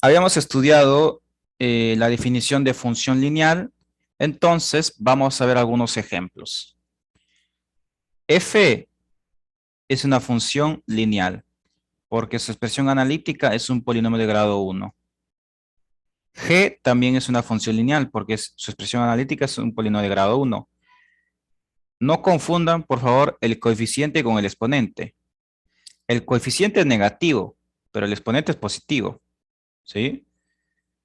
Habíamos estudiado la definición de función lineal, entonces vamos a ver algunos ejemplos. F es una función lineal, porque su expresión analítica es un polinomio de grado 1. G también es una función lineal, porque su expresión analítica es un polinomio de grado 1. No confundan, por favor, el coeficiente con el exponente. El coeficiente es negativo, pero el exponente es positivo, ¿sí?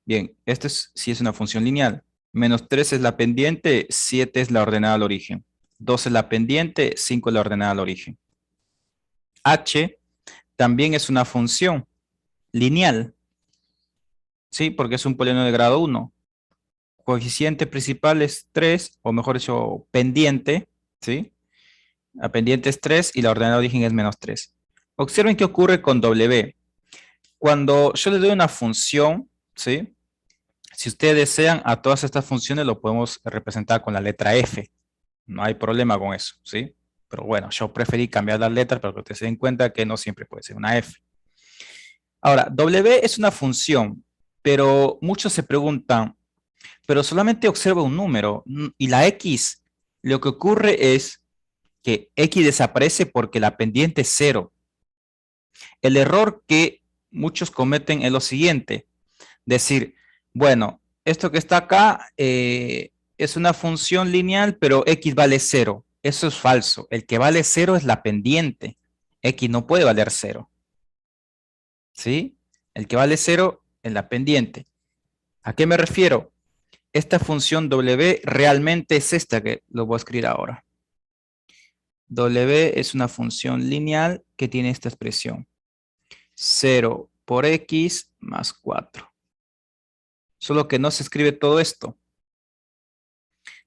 Bien, esto sí es una función lineal. -3 es la pendiente, 7 es la ordenada al origen. 2 es la pendiente, 5 es la ordenada al origen. H también es una función lineal, ¿sí? Porque es un polinomio de grado 1. Coeficiente principal es 3, o mejor dicho, pendiente, ¿sí? La pendiente es 3 y la ordenada de origen es -3. Observen qué ocurre con W. Cuando yo le doy una función, ¿sí? Si ustedes desean, a todas estas funciones lo podemos representar con la letra F. No hay problema con eso, ¿sí? Pero bueno, yo preferí cambiar las letras para que ustedes se den cuenta que no siempre puede ser una F. Ahora, W es una función, pero muchos se preguntan, pero solamente observa un número y la X, lo que ocurre es que X desaparece porque la pendiente es 0. El error que muchos cometen es lo siguiente, decir, bueno, esto que está acá es una función lineal, pero X vale 0. Eso es falso. El que vale 0 es la pendiente. X no puede valer 0. ¿Sí? El que vale 0 es la pendiente. ¿A qué me refiero? Esta función W realmente es esta que lo voy a escribir ahora. W es una función lineal que tiene esta expresión. 0 por X más 4. Solo que no se escribe todo esto.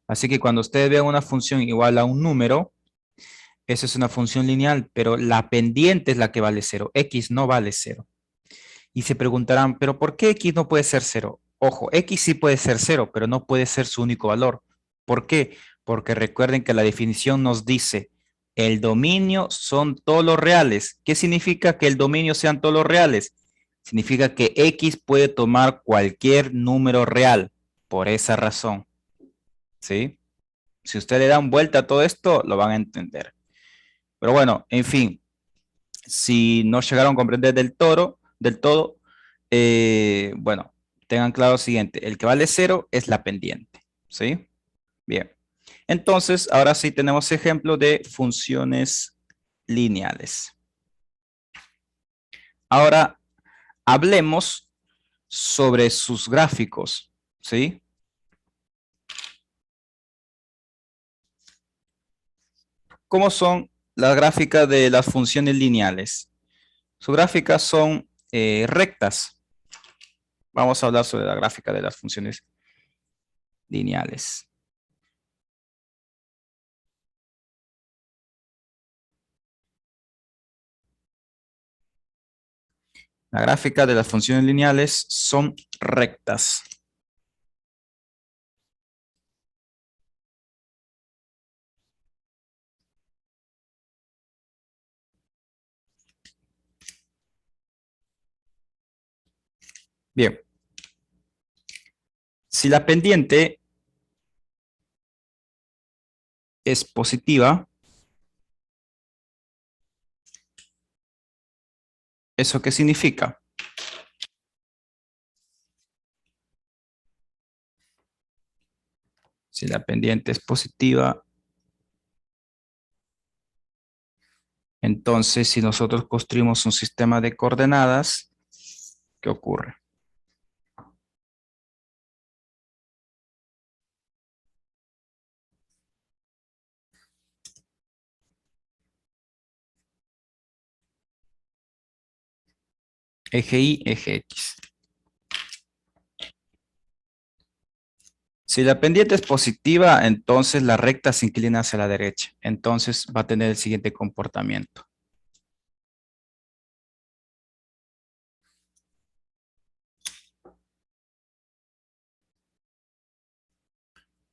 Así que cuando ustedes vean una función igual a un número, esa es una función lineal, pero la pendiente es la que vale 0. X no vale 0. Y se preguntarán, ¿pero por qué X no puede ser 0? Ojo, X sí puede ser 0, pero no puede ser su único valor. ¿Por qué? Porque recuerden que la definición nos dice, el dominio son todos los reales. ¿Qué significa que el dominio sean todos los reales? Significa que X puede tomar cualquier número real, por esa razón. ¿Sí? Si ustedes le dan vuelta a todo esto, lo van a entender. Pero bueno, en fin, si no llegaron a comprender del todo, bueno, tengan claro lo siguiente, el que vale 0 es la pendiente, ¿sí? Bien, entonces ahora sí tenemos ejemplo de funciones lineales. Ahora hablemos sobre sus gráficos, ¿sí? ¿Cómo son las gráficas de las funciones lineales? Sus gráficas son rectas. Vamos a hablar sobre la gráfica de las funciones lineales. La gráfica de las funciones lineales son rectas. Bien, si la pendiente es positiva, ¿eso qué significa? Si la pendiente es positiva, entonces si nosotros construimos un sistema de coordenadas, ¿qué ocurre? Eje Y, eje X. Si la pendiente es positiva, entonces la recta se inclina hacia la derecha. Entonces va a tener el siguiente comportamiento.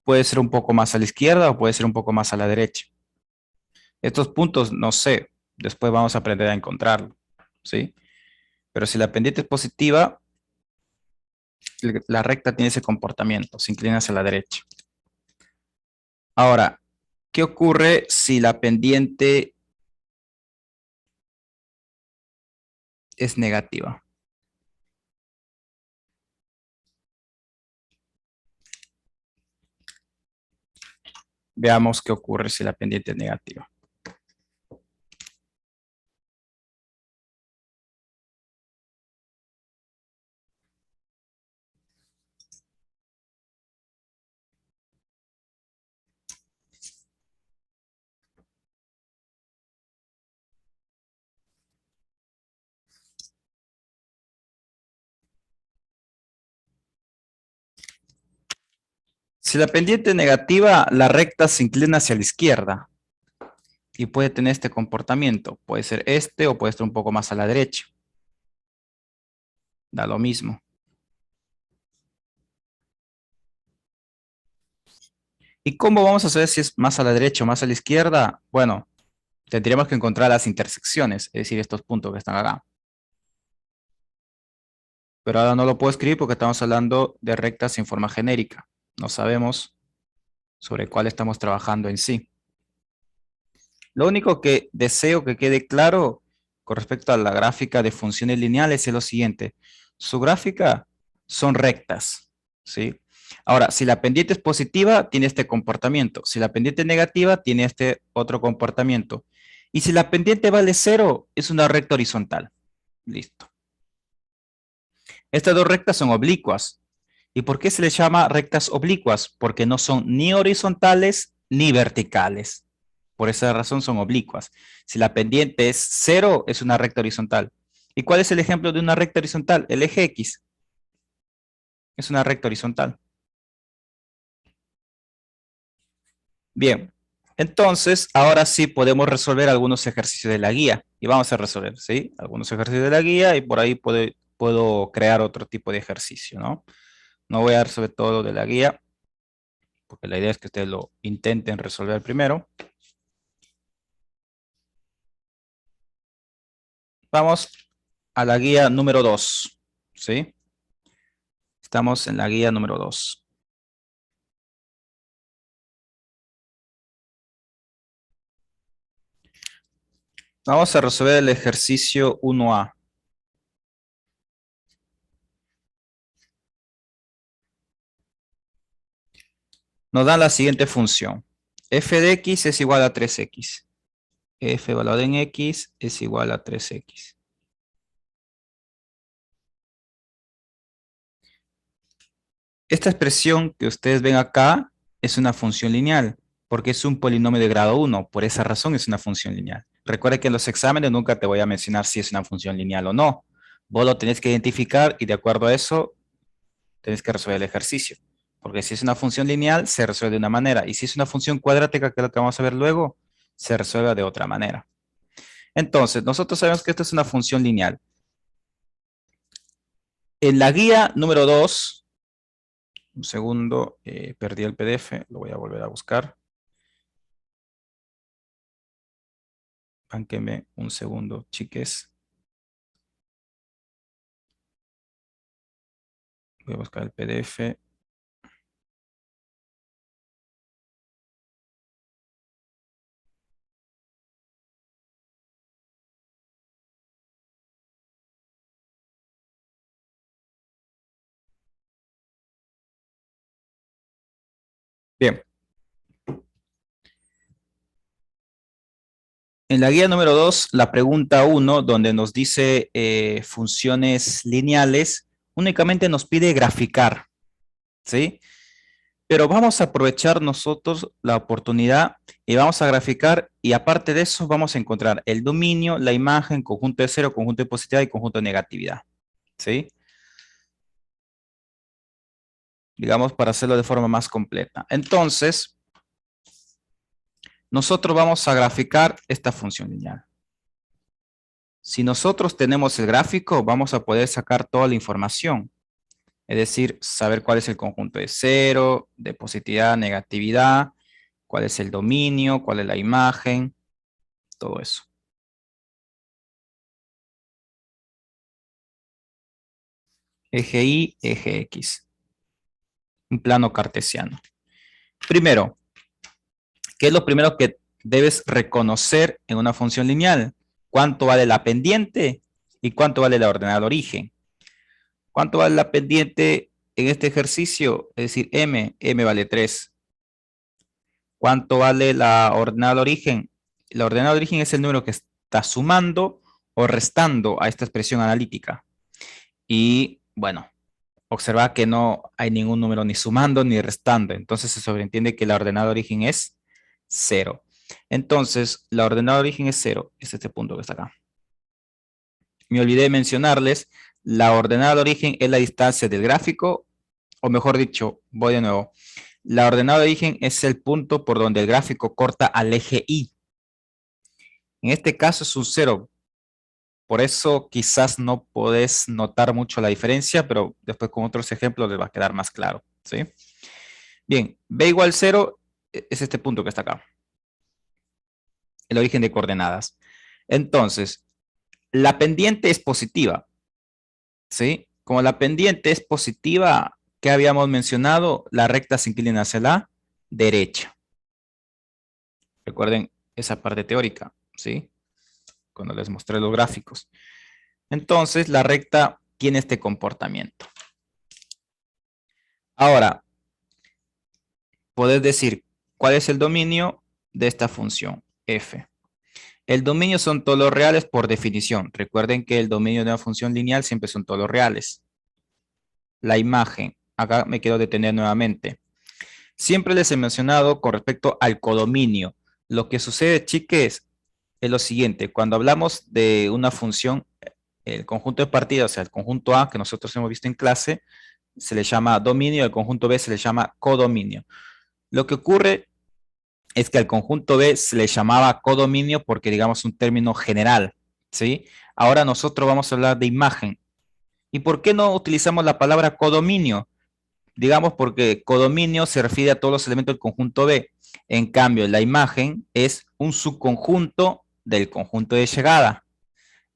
Puede ser un poco más a la izquierda o puede ser un poco más a la derecha. Estos puntos no sé, después vamos a aprender a encontrarlo, ¿sí? Pero si la pendiente es positiva, la recta tiene ese comportamiento, se inclina hacia la derecha. Ahora, ¿qué ocurre si la pendiente es negativa? Veamos qué ocurre si la pendiente es negativa. Si la pendiente es negativa, la recta se inclina hacia la izquierda y puede tener este comportamiento. Puede ser este o puede estar un poco más a la derecha. Da lo mismo. ¿Y cómo vamos a saber si es más a la derecha o más a la izquierda? Bueno, tendríamos que encontrar las intersecciones, es decir, estos puntos que están acá. Pero ahora no lo puedo escribir porque estamos hablando de rectas en forma genérica. No sabemos sobre cuál estamos trabajando en sí. Lo único que deseo que quede claro con respecto a la gráfica de funciones lineales es lo siguiente. Su gráfica son rectas, ¿sí? Ahora, si la pendiente es positiva, tiene este comportamiento. Si la pendiente es negativa, tiene este otro comportamiento. Y si la pendiente vale cero, es una recta horizontal. Listo. Estas dos rectas son oblicuas. ¿Y por qué se les llama rectas oblicuas? Porque no son ni horizontales ni verticales. Por esa razón son oblicuas. Si la pendiente es cero, es una recta horizontal. ¿Y cuál es el ejemplo de una recta horizontal? El eje X es una recta horizontal. Bien, entonces ahora sí podemos resolver algunos ejercicios de la guía. Y vamos a resolver, ¿sí? Algunos ejercicios de la guía y por ahí puedo crear otro tipo de ejercicio, ¿no? No voy a resolver todo de la guía, porque la idea es que ustedes lo intenten resolver primero. Vamos a la guía número 2, ¿sí? Estamos en la guía número 2. Vamos a resolver el ejercicio 1A. Nos da la siguiente función. F de X es igual a 3X. F evaluado en X es igual a 3X. Esta expresión que ustedes ven acá es una función lineal, porque es un polinomio de grado 1. Por esa razón es una función lineal. Recuerda que en los exámenes nunca te voy a mencionar si es una función lineal o no. Vos lo tenés que identificar y de acuerdo a eso tenés que resolver el ejercicio. Porque si es una función lineal, se resuelve de una manera. Y si es una función cuadrática, que es lo que vamos a ver luego, se resuelve de otra manera. Entonces, nosotros sabemos que esto es una función lineal. En la guía número 2, un segundo, perdí el PDF, lo voy a volver a buscar. Bánquenme un segundo, chiques. Voy a buscar el PDF. Bien. En la guía número 2, la pregunta 1, donde nos dice funciones lineales, únicamente nos pide graficar, ¿sí? Pero vamos a aprovechar nosotros la oportunidad y vamos a graficar y aparte de eso vamos a encontrar el dominio, la imagen, conjunto de cero, conjunto de positividad y conjunto de negatividad, ¿sí? Digamos para hacerlo de forma más completa. Entonces, nosotros vamos a graficar esta función lineal. Si nosotros tenemos el gráfico, vamos a poder sacar toda la información. Es decir, saber cuál es el conjunto de cero, de positividad, negatividad, cuál es el dominio, cuál es la imagen, todo eso. Eje Y, eje X. Un plano cartesiano. Primero, ¿qué es lo primero que debes reconocer en una función lineal? ¿Cuánto vale la pendiente y cuánto vale la ordenada de origen? ¿Cuánto vale la pendiente en este ejercicio? Es decir, m vale 3. ¿Cuánto vale la ordenada de origen? La ordenada de origen es el número que está sumando o restando a esta expresión analítica. Y bueno, observa que no hay ningún número ni sumando ni restando. Entonces se sobreentiende que la ordenada de origen es 0. Entonces, la ordenada de origen es 0. Es este punto que está acá. Me olvidé de mencionarles, la ordenada de origen es la distancia del gráfico, o mejor dicho, voy de nuevo. La ordenada de origen es el punto por donde el gráfico corta al eje Y. En este caso es un 0. Por eso quizás no podés notar mucho la diferencia, pero después con otros ejemplos les va a quedar más claro, ¿sí? Bien, B igual 0 es este punto que está acá. El origen de coordenadas. Entonces, la pendiente es positiva, ¿sí? Como la pendiente es positiva, ¿qué habíamos mencionado? La recta se inclina hacia la derecha. Recuerden esa parte teórica, ¿sí? Cuando les mostré los gráficos. Entonces, la recta tiene este comportamiento. Ahora, podés decir, ¿cuál es el dominio de esta función? F. El dominio son todos los reales por definición. Recuerden que el dominio de una función lineal siempre son todos los reales. La imagen. Acá me quiero detener nuevamente. Siempre les he mencionado con respecto al codominio. Lo que sucede, chiques, es lo siguiente. Cuando hablamos de una función, el conjunto de partidas, o sea, el conjunto A que nosotros hemos visto en clase, se le llama dominio, el conjunto B se le llama codominio. Lo que ocurre es que al conjunto B se le llamaba codominio porque digamos un término general, ¿sí? Ahora nosotros vamos a hablar de imagen. ¿Y por qué no utilizamos la palabra codominio? Digamos porque codominio se refiere a todos los elementos del conjunto B. En cambio, la imagen es un subconjunto del conjunto de llegada.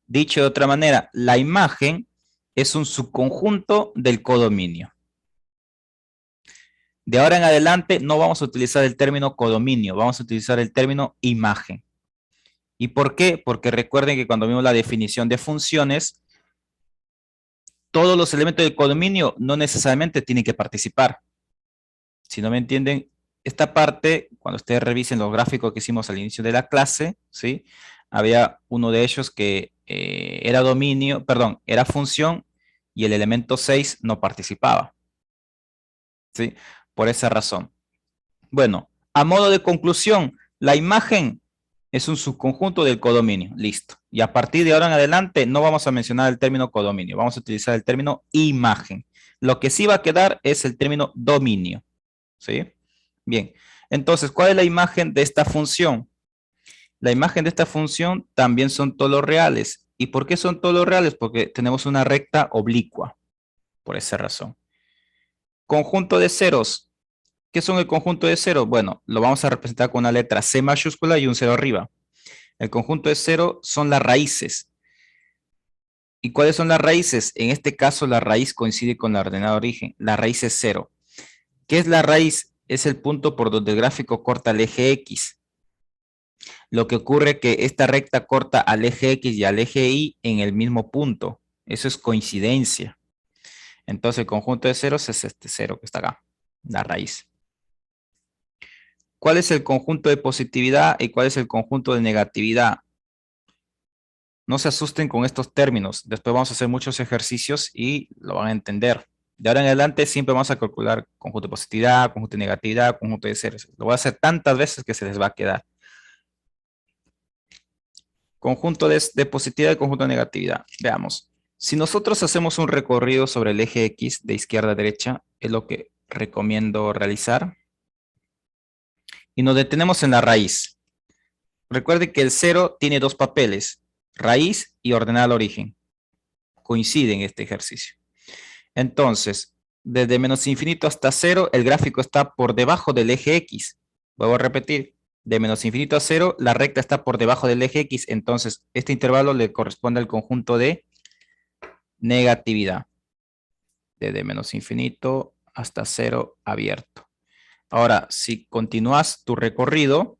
Dicho de otra manera, la imagen es un subconjunto del codominio. De ahora en adelante no vamos a utilizar el término codominio, vamos a utilizar el término imagen. ¿Y por qué? Porque recuerden que cuando vimos la definición de funciones, todos los elementos del codominio no necesariamente tienen que participar. Si no me entienden, esta parte, cuando ustedes revisen los gráficos que hicimos al inicio de la clase, ¿sí? Había uno de ellos que era dominio, perdón, era función y el elemento 6 no participaba, ¿sí? Por esa razón. Bueno, a modo de conclusión, la imagen es un subconjunto del codominio. Listo. Y a partir de ahora en adelante no vamos a mencionar el término codominio, vamos a utilizar el término imagen. Lo que sí va a quedar es el término dominio. ¿Sí? Bien. Entonces, ¿cuál es la imagen de esta función? La imagen de esta función también son todos los reales. ¿Y por qué son todos los reales? Porque tenemos una recta oblicua. Por esa razón. Conjunto de ceros. ¿Qué son el conjunto de ceros? Bueno, lo vamos a representar con una letra C mayúscula y un cero arriba. El conjunto de cero son las raíces. ¿Y cuáles son las raíces? En este caso, la raíz coincide con la ordenada de origen. La raíz es cero. ¿Qué es la raíz? Es el punto por donde el gráfico corta el eje X. Lo que ocurre es que esta recta corta al eje X y al eje Y en el mismo punto. Eso es coincidencia. Entonces, el conjunto de ceros es este cero que está acá, la raíz. ¿Cuál es el conjunto de positividad y cuál es el conjunto de negatividad? No se asusten con estos términos. Después vamos a hacer muchos ejercicios y lo van a entender. De ahora en adelante siempre vamos a calcular conjunto de positividad, conjunto de negatividad, conjunto de ceros. Lo voy a hacer tantas veces que se les va a quedar. Conjunto de positividad y conjunto de negatividad. Veamos. Si nosotros hacemos un recorrido sobre el eje X de izquierda a derecha, es lo que recomiendo realizar. Y nos detenemos en la raíz. Recuerde que el cero tiene dos papeles, raíz y ordenada al origen. Coinciden en este ejercicio. Entonces, desde menos infinito hasta cero, el gráfico está por debajo del eje X. Vuelvo a repetir, de menos infinito a cero, la recta está por debajo del eje X. Entonces, este intervalo le corresponde al conjunto de negatividad. desde menos infinito hasta cero abierto. Ahora, si continúas tu recorrido,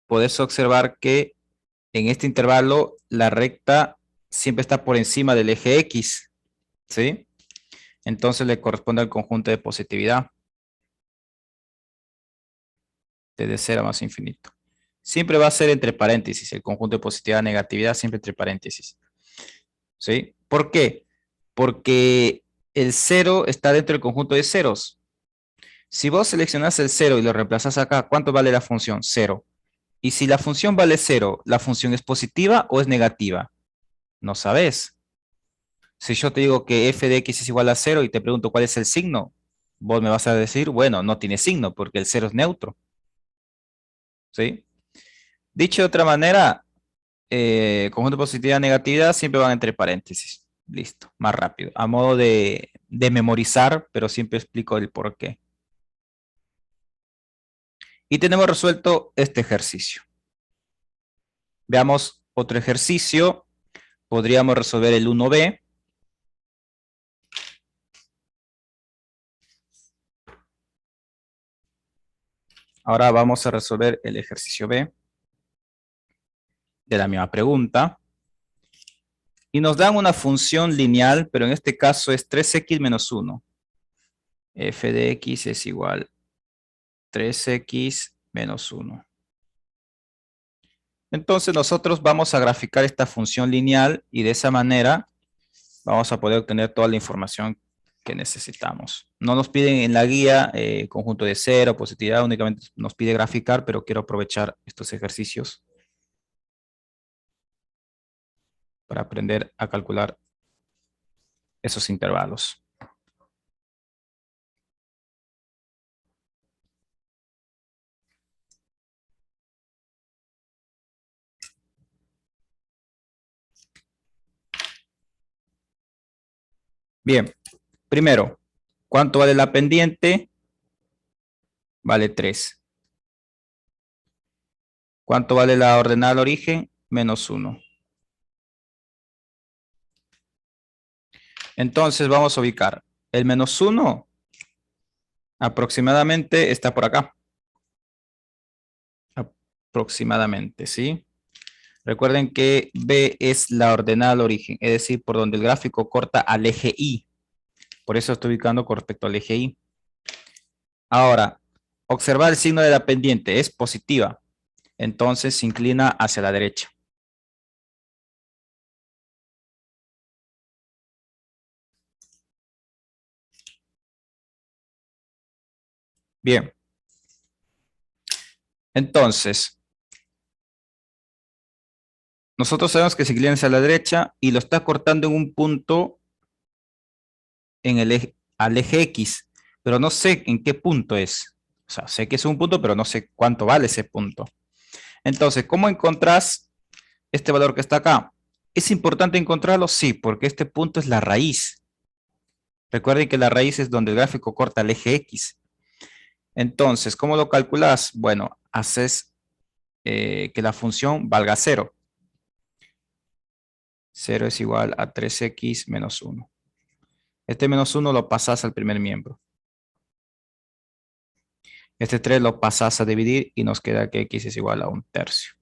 puedes observar que en este intervalo la recta siempre está por encima del eje X, ¿sí? Entonces le corresponde al conjunto de positividad, desde cero a más infinito. Siempre va a ser entre paréntesis, el conjunto de positividad, negatividad, siempre entre paréntesis, ¿sí? ¿Por qué? Porque el cero está dentro del conjunto de ceros. Si vos seleccionás el cero y lo reemplazás acá, ¿cuánto vale la función? Cero. Y si la función vale cero, ¿la función es positiva o es negativa? No sabes. Si yo te digo que f de x es igual a cero y te pregunto cuál es el signo, vos me vas a decir, bueno, no tiene signo porque el cero es neutro, ¿sí? Dicho de otra manera, conjunto de positividad y negatividad siempre van entre paréntesis. Listo, más rápido. A modo de memorizar, pero siempre explico el por qué. Y tenemos resuelto este ejercicio. Veamos otro ejercicio. Podríamos resolver el 1b. Ahora vamos a resolver el ejercicio B de la misma pregunta. Y nos dan una función lineal, pero en este caso es 3x menos 1. F de x es igual a 3x menos 1. Entonces nosotros vamos a graficar esta función lineal y de esa manera vamos a poder obtener toda la información que necesitamos. No nos piden en la guía conjunto de cero, positividad, únicamente nos pide graficar, pero quiero aprovechar estos ejercicios para aprender a calcular esos intervalos. Bien, primero, ¿cuánto vale la pendiente? Vale 3. ¿Cuánto vale la ordenada al origen? Menos 1. Entonces vamos a ubicar. El menos 1 aproximadamente está por acá. Aproximadamente, ¿sí? Recuerden que B es la ordenada al origen, es decir, por donde el gráfico corta al eje Y. Por eso estoy ubicando con respecto al eje Y. Ahora, observar el signo de la pendiente es positiva. Entonces se inclina hacia la derecha. Bien. Entonces, nosotros sabemos que se inclina hacia la derecha y lo está cortando en un punto en el eje, al eje X, pero no sé en qué punto es. O sea, sé que es un punto, pero no sé cuánto vale ese punto. Entonces, ¿cómo encontrás este valor que está acá? ¿Es importante encontrarlo? Sí, porque este punto es la raíz. Recuerden que la raíz es donde el gráfico corta el eje X. Entonces, ¿cómo lo calculas? Bueno, haces que la función valga 0. 0 es igual a 3x menos 1. Este menos 1 lo pasas al primer miembro. Este 3 lo pasas a dividir y nos queda que x es igual a 1/3.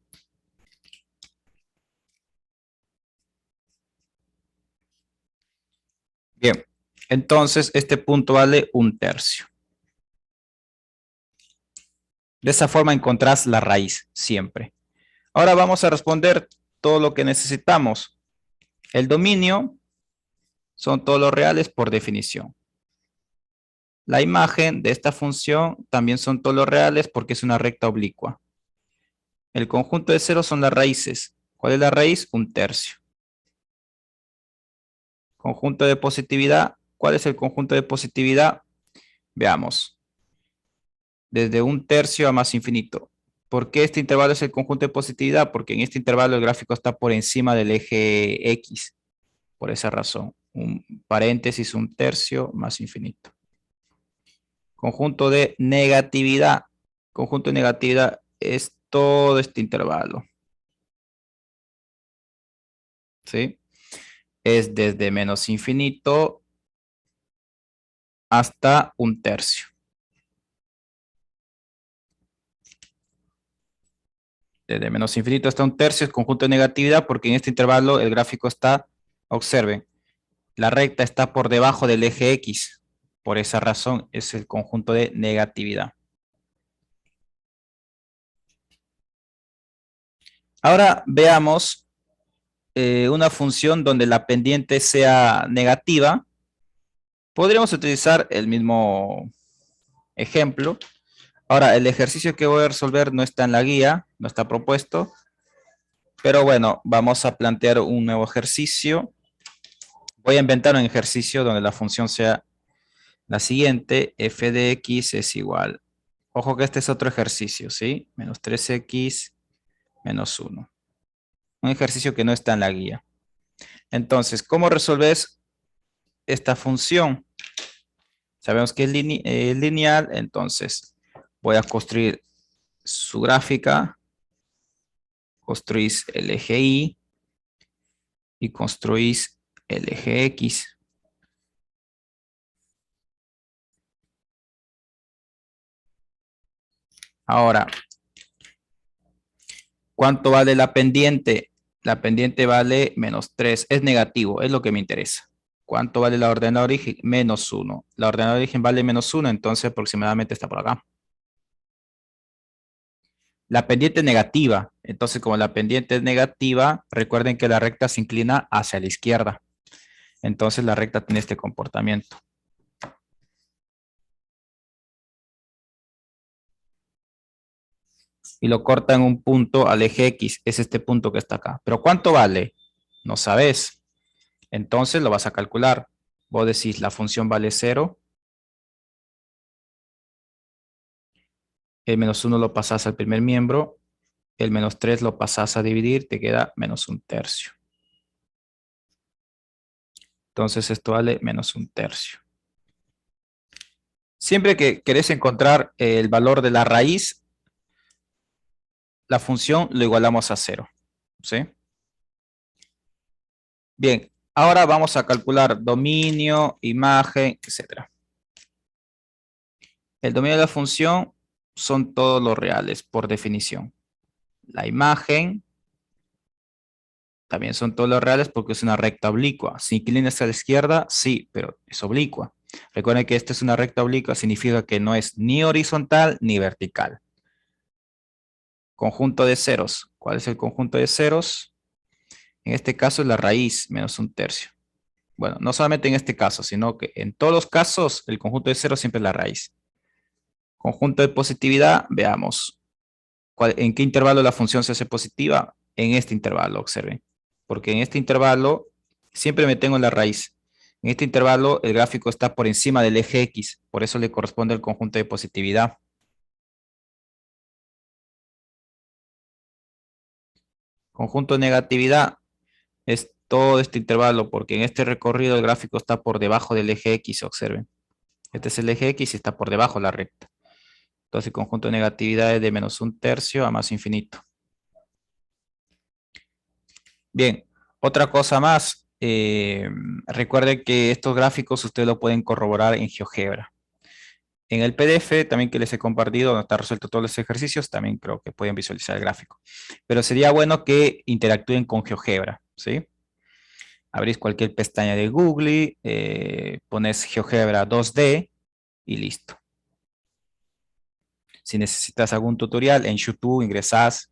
Bien, entonces este punto vale 1/3. De esa forma encontrás la raíz siempre. Ahora vamos a responder todo lo que necesitamos. El dominio son todos los reales por definición. La imagen de esta función también son todos los reales porque es una recta oblicua. El conjunto de ceros son las raíces. ¿Cuál es la raíz? 1/3. Conjunto de positividad. ¿Cuál es el conjunto de positividad? Veamos. Desde 1/3 a más infinito. ¿Por qué este intervalo es el conjunto de positividad? Porque en este intervalo el gráfico está por encima del eje X. Por esa razón. Un paréntesis 1/3 más infinito. Conjunto de negatividad. Conjunto de negatividad es todo este intervalo. ¿Sí? es desde menos infinito hasta un tercio. Desde menos infinito hasta un tercio es conjunto de negatividad porque en este intervalo el gráfico está, observen, la recta está por debajo del eje X. Por esa razón es el conjunto de negatividad. Ahora veamos una función donde la pendiente sea negativa. Podríamos utilizar el mismo ejemplo. Ahora, el ejercicio que voy a resolver no está en la guía, no está propuesto. Pero bueno, vamos a plantear un nuevo ejercicio. Voy a inventar un ejercicio donde la función sea la siguiente. F de x es igual. Ojo que este es otro ejercicio, ¿sí? Menos 3x menos 1. Un ejercicio que no está en la guía. Entonces, ¿cómo resolves esta función? Sabemos que es lineal, entonces voy a construir su gráfica. Construís el eje Y y construís el eje X. Ahora, ¿cuánto vale la pendiente? La pendiente vale menos 3. Es negativo, es lo que me interesa. ¿Cuánto vale la ordenada de origen? Menos 1. La ordenada de origen vale menos 1, entonces aproximadamente está por acá. La pendiente negativa. Entonces, como la pendiente es negativa, recuerden que la recta se inclina hacia la izquierda. Entonces, la recta tiene este comportamiento. Y lo corta en un punto al eje X. Es este punto que está acá. ¿Pero cuánto vale? No sabes. Entonces, lo vas a calcular. Vos decís, la función vale 0. El menos 1 lo pasas al primer miembro. El menos 3 lo pasas a dividir. Te queda menos un tercio. Entonces, esto vale menos un tercio. Siempre que querés encontrar el valor de la raíz, la función lo igualamos a 0. ¿Sí? Bien, ahora vamos a calcular dominio, imagen, etcétera. El dominio de la función son todos los reales por definición. La imagen también son todos los reales porque es una recta oblicua. ¿Se inclina hacia la izquierda? Sí, pero es oblicua. Recuerden que esta es una recta oblicua, significa que no es ni horizontal ni vertical. Conjunto de ceros. ¿Cuál es el conjunto de ceros? En este caso es la raíz menos un tercio. Bueno, no solamente en este caso, sino que en todos los casos el conjunto de ceros siempre es la raíz. Conjunto de positividad, veamos. ¿En qué intervalo la función se hace positiva? En este intervalo, observen. Porque en este intervalo siempre me tengo en la raíz. En este intervalo el gráfico está por encima del eje X, por eso le corresponde el conjunto de positividad. Conjunto de negatividad es todo este intervalo, porque en este recorrido el gráfico está por debajo del eje X, observen. Este es el eje X y está por debajo de la recta. Entonces el conjunto de negatividad es de menos un tercio a más infinito. Bien, otra cosa más. Recuerden que estos gráficos ustedes lo pueden corroborar en GeoGebra. En el PDF también que les he compartido, donde está resuelto todos los ejercicios, también creo que pueden visualizar el gráfico. Pero sería bueno que interactúen con GeoGebra, ¿sí? Abrís cualquier pestaña de Google, pones GeoGebra 2D y listo. Si necesitas algún tutorial en YouTube, ingresás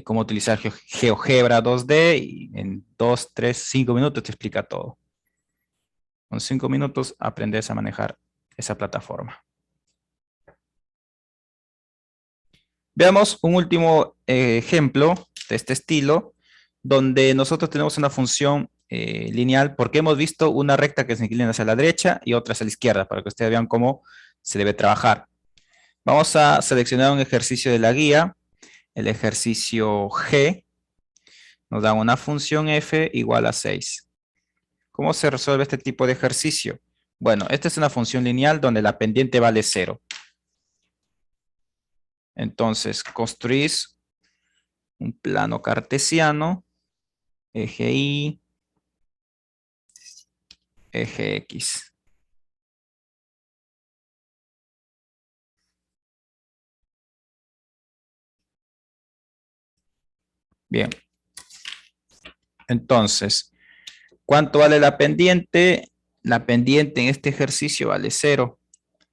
cómo utilizar GeoGebra 2D y en 2, 3, 5 minutos te explica todo. Con 5 minutos aprendes a manejar esa plataforma. Veamos un último ejemplo de este estilo, donde nosotros tenemos una función lineal, porque hemos visto una recta que se inclina hacia la derecha y otra hacia la izquierda, para que ustedes vean cómo se debe trabajar. Vamos a seleccionar un ejercicio de la guía, el ejercicio G, nos da una función f igual a 6. ¿Cómo se resuelve este tipo de ejercicio? Bueno, esta es una función lineal donde la pendiente vale 0. Entonces, construís un plano cartesiano, eje Y, eje X. Bien, entonces, ¿cuánto vale la pendiente? La pendiente en este ejercicio vale 0,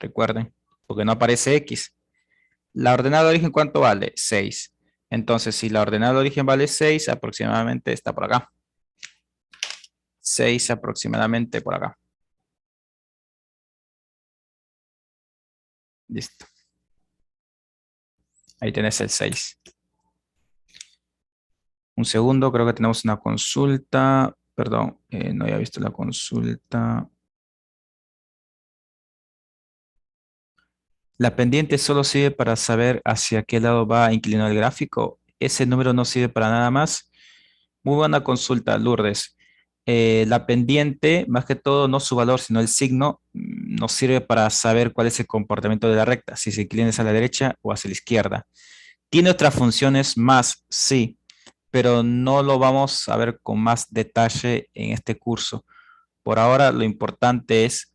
recuerden, porque no aparece X. La ordenada de origen, ¿cuánto vale? 6. Entonces, si la ordenada de origen vale 6, aproximadamente está por acá. 6 aproximadamente por acá. Listo. Ahí tenés el 6. Un segundo, creo que tenemos una consulta. Perdón, no había visto la consulta. La pendiente solo sirve para saber hacia qué lado va inclinado el gráfico. Ese número no sirve para nada más. Muy buena consulta, Lourdes. La pendiente, más que todo, no su valor, sino el signo, nos sirve para saber cuál es el comportamiento de la recta, si se inclina hacia la derecha o hacia la izquierda. Tiene otras funciones más, sí, pero no lo vamos a ver con más detalle en este curso. Por ahora, lo importante es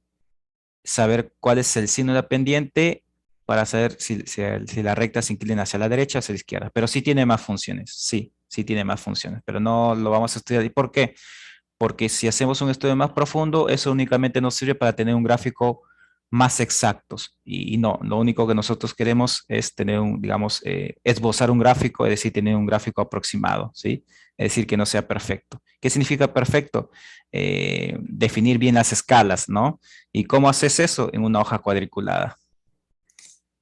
saber cuál es el signo de la pendiente para saber si la recta se inclina hacia la derecha o hacia la izquierda. Pero sí tiene más funciones, sí tiene más funciones, pero no lo vamos a estudiar. ¿Y por qué? Porque si hacemos un estudio más profundo, eso únicamente nos sirve para tener un gráfico más exactos. Y no, lo único que nosotros queremos es tener un, digamos, esbozar un gráfico, es decir, tener un gráfico aproximado, ¿sí? Es decir, que no sea perfecto. ¿Qué significa perfecto? Definir bien las escalas, ¿no? ¿Y cómo haces eso? En una hoja cuadriculada.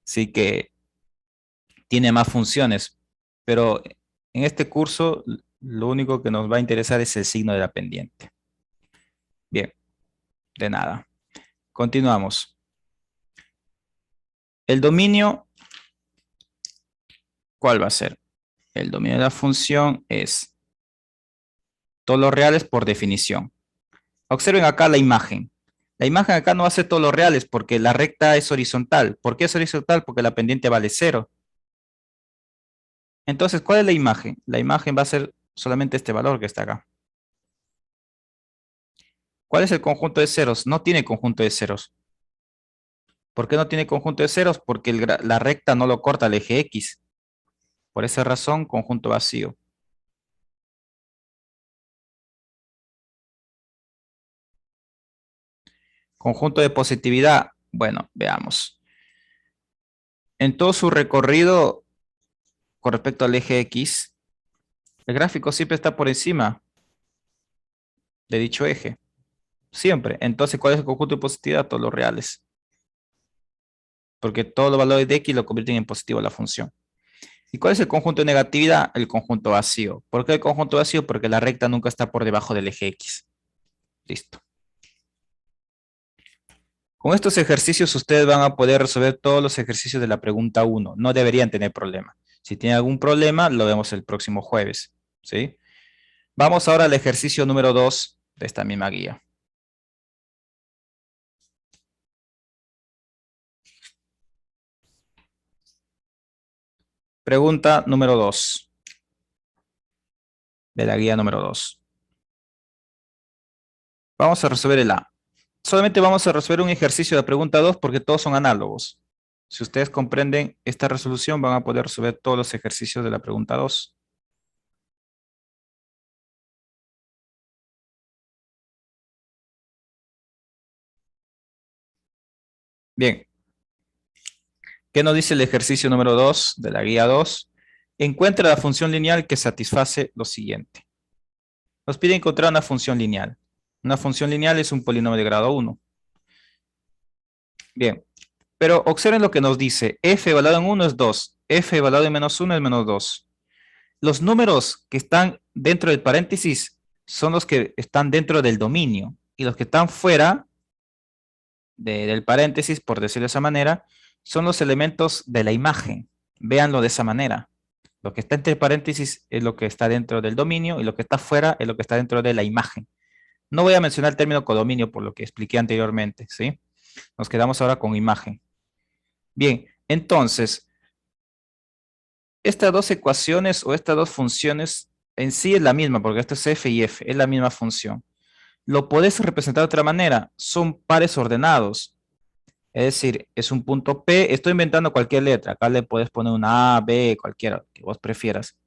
Así que tiene más funciones, pero en este curso lo único que nos va a interesar es el signo de la pendiente. Bien, de nada. Continuamos. El dominio, ¿cuál va a ser? El dominio de la función es todos los reales por definición. Observen acá la imagen. La imagen acá no va a ser todos los reales porque la recta es horizontal. ¿Por qué es horizontal? Porque la pendiente vale 0. Entonces, ¿cuál es la imagen? La imagen va a ser solamente este valor que está acá. ¿Cuál es el conjunto de ceros? No tiene conjunto de ceros. ¿Por qué no tiene conjunto de ceros? Porque la recta no lo corta el eje X. Por esa razón, conjunto vacío. Conjunto de positividad. Bueno, veamos. En todo su recorrido con respecto al eje X, el gráfico siempre está por encima de dicho eje. Siempre. Entonces, ¿cuál es el conjunto de positividad? Todos los reales. Porque todos los valores de X lo convierten en positivo la función. ¿Y cuál es el conjunto de negatividad? El conjunto vacío. ¿Por qué el conjunto vacío? Porque la recta nunca está por debajo del eje X. Listo. Con estos ejercicios ustedes van a poder resolver todos los ejercicios de la pregunta 1. No deberían tener problema. Si tienen algún problema, lo vemos el próximo jueves. ¿Sí? Vamos ahora al ejercicio número 2 de esta misma guía. Pregunta número 2 de la guía número 2. Vamos a resolver el A. Solamente vamos a resolver un ejercicio de pregunta 2 porque todos son análogos. Si ustedes comprenden esta resolución, van a poder resolver todos los ejercicios de la pregunta 2. Bien, ¿qué nos dice el ejercicio número 2 de la guía 2? Encuentra la función lineal que satisface lo siguiente. Nos pide encontrar una función lineal. Una función lineal es un polinomio de grado 1. Bien, pero observen lo que nos dice. F evaluado en 1 es 2. F evaluado en menos 1 es menos 2. Los números que están dentro del paréntesis son los que están dentro del dominio. Y los que están fuera del paréntesis, por decirlo de esa manera, son los elementos de la imagen. Véanlo de esa manera. Lo que está entre paréntesis es lo que está dentro del dominio y lo que está fuera es lo que está dentro de la imagen. No voy a mencionar el término codominio por lo que expliqué anteriormente, ¿sí? Nos quedamos ahora con imagen. Bien, entonces, estas dos ecuaciones o estas dos funciones en sí es la misma, porque esto es f y f, es la misma función. Lo podés representar de otra manera. Son pares ordenados. Es decir, es un punto P. Estoy inventando cualquier letra. Acá le puedes poner una A, B, cualquiera que vos prefieras.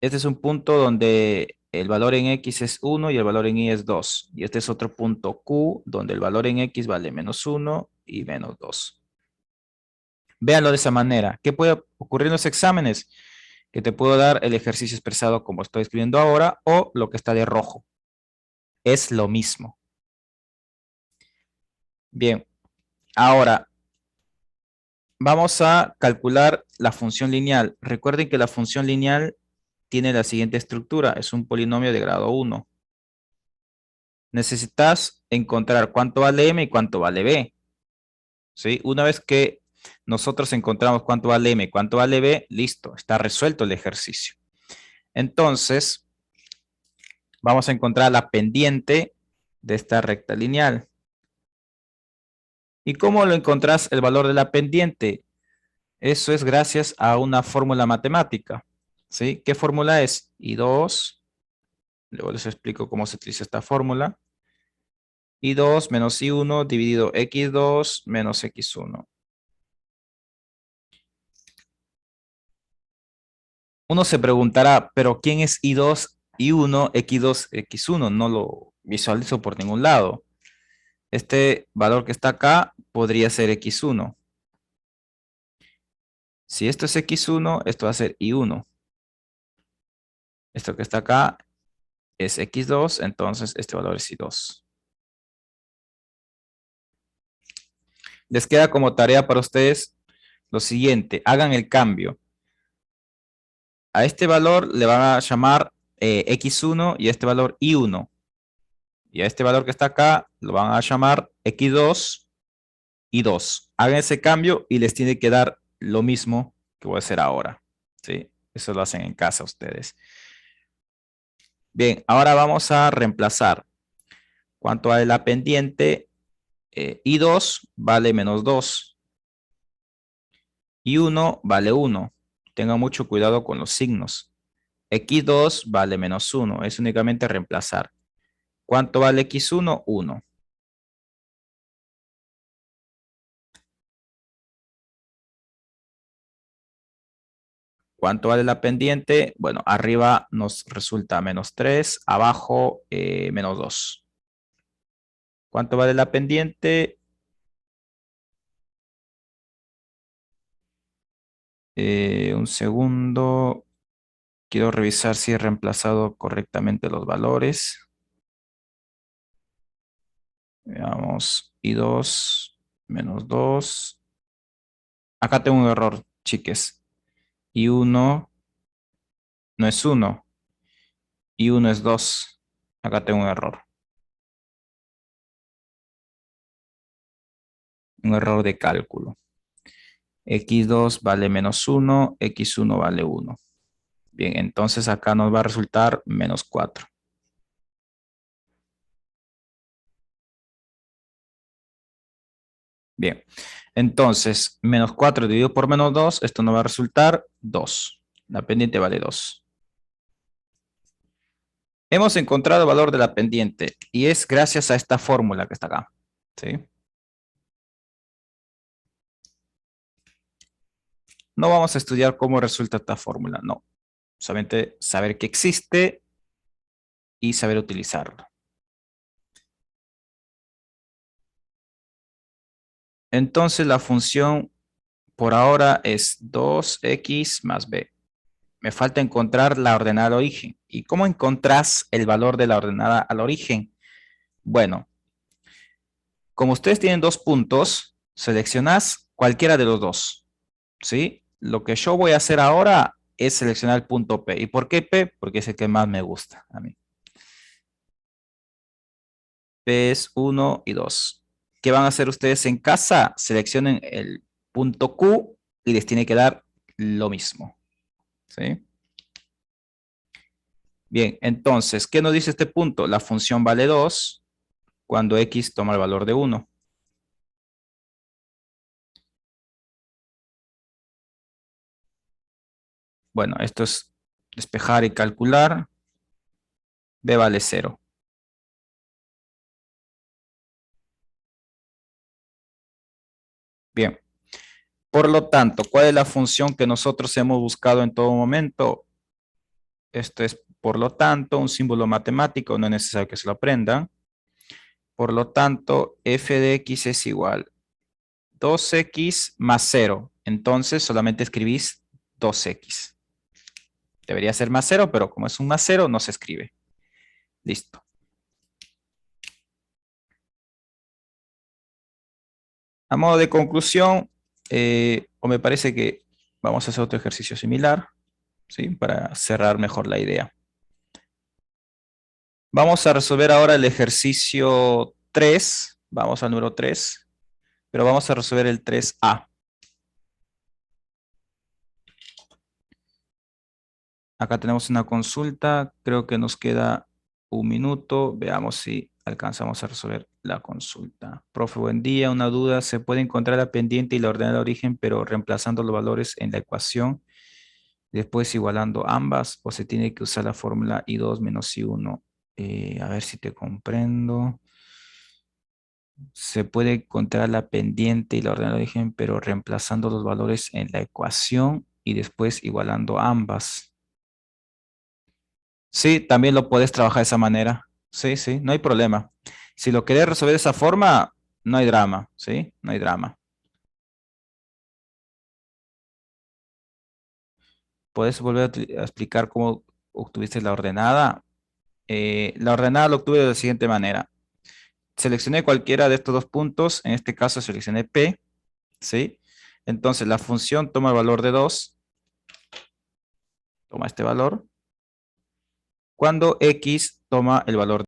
Este es un punto donde el valor en X es 1 y el valor en Y es 2. Y este es otro punto Q, donde el valor en X vale menos 1 y menos 2. Véanlo de esa manera. ¿Qué puede ocurrir en los exámenes? Que te puedo dar el ejercicio expresado como estoy escribiendo ahora o lo que está de rojo. Es lo mismo. Bien, ahora vamos a calcular la función lineal. Recuerden que la función lineal tiene la siguiente estructura. Es un polinomio de grado 1. Necesitas encontrar cuánto vale m y cuánto vale b. ¿Sí? Una vez que nosotros encontramos cuánto vale m y cuánto vale b, listo, está resuelto el ejercicio. Entonces, vamos a encontrar la pendiente de esta recta lineal. ¿Y cómo lo encontrás el valor de la pendiente? Eso es gracias a una fórmula matemática. ¿Sí? ¿Qué fórmula es? I2, luego les explico cómo se utiliza esta fórmula. I2 menos I1 dividido X2 menos X1. Uno se preguntará, ¿pero quién es I2, I1, X2, X1? No lo visualizo por ningún lado. Este valor que está acá podría ser X1. Si esto es X1, esto va a ser I1. Esto que está acá es X2, entonces este valor es I2. Les queda como tarea para ustedes lo siguiente, hagan el cambio. A este valor le van a llamar X1 y a este valor I1. Y a este valor que está acá lo van a llamar X2 y 2. Hagan ese cambio y les tiene que dar lo mismo que voy a hacer ahora. ¿Sí? Eso lo hacen en casa ustedes. Bien, ahora vamos a reemplazar. ¿Cuánto vale la pendiente? I2 vale menos 2. I1 vale 1. Tengan mucho cuidado con los signos. X2 vale menos 1. Es únicamente reemplazar. ¿Cuánto vale X1? 1. ¿Cuánto vale la pendiente? Bueno, arriba nos resulta menos 3, abajo menos 2. ¿Cuánto vale la pendiente? Un segundo. Quiero revisar si he reemplazado correctamente los valores. Veamos, I2 menos 2. Acá tengo un error, chiques. I1 no es 1. I1 es 2. Acá tengo un error. Un error de cálculo. X2 vale menos 1, X1 vale 1. Bien, entonces acá nos va a resultar menos 4. Bien, entonces menos 4 dividido por menos 2, esto nos va a resultar 2. La pendiente vale 2. Hemos encontrado el valor de la pendiente y es gracias a esta fórmula que está acá. ¿Sí? No vamos a estudiar cómo resulta esta fórmula, no. Solamente saber que existe y saber utilizarlo. Entonces la función por ahora es 2x más b. Me falta encontrar la ordenada al origen. ¿Y cómo encontrás el valor de la ordenada al origen? Bueno, como ustedes tienen dos puntos, seleccionás cualquiera de los dos. ¿Sí? Lo que yo voy a hacer ahora es seleccionar el punto P. ¿Y por qué P? Porque es el que más me gusta a mí. P es 1 y 2. ¿Qué van a hacer ustedes en casa? Seleccionen el punto Q y les tiene que dar lo mismo. ¿Sí? Bien, entonces, ¿qué nos dice este punto? La función vale 2 cuando X toma el valor de 1. Bueno, esto es despejar y calcular. B vale 0. Bien. Por lo tanto, ¿cuál es la función que nosotros hemos buscado en todo momento? Esto es, por lo tanto, un símbolo matemático, no es necesario que se lo aprendan. Por lo tanto, f de x es igual 2x más 0. Entonces, solamente escribís 2x. Debería ser más 0, pero como es un más 0, no se escribe. Listo. A modo de conclusión, o me parece que vamos a hacer otro ejercicio similar, ¿sí? Para cerrar mejor la idea. Vamos a resolver ahora el ejercicio 3. Vamos al número 3, pero vamos a resolver el 3A. Acá tenemos una consulta, creo que nos queda un minuto. Veamos si alcanzamos a resolver la consulta. Profe, buen día. Una duda, ¿se puede encontrar la pendiente y la ordenada de origen, pero reemplazando los valores en la ecuación, después igualando ambas, o se tiene que usar la fórmula I2 menos I1? A ver si te comprendo. Se puede encontrar la pendiente y la ordenada de origen, pero reemplazando los valores en la ecuación y después igualando ambas. Sí, también lo puedes trabajar de esa manera. Sí, sí, no hay problema. Si lo querés resolver de esa forma, no hay drama, ¿sí? No hay drama. ¿Puedes volver a explicar cómo obtuviste la ordenada? La ordenada lo obtuve de la siguiente manera. Seleccioné cualquiera de estos dos puntos, en este caso seleccioné P, ¿sí? Entonces la función toma el valor de 2, toma este valor, cuando X toma el valor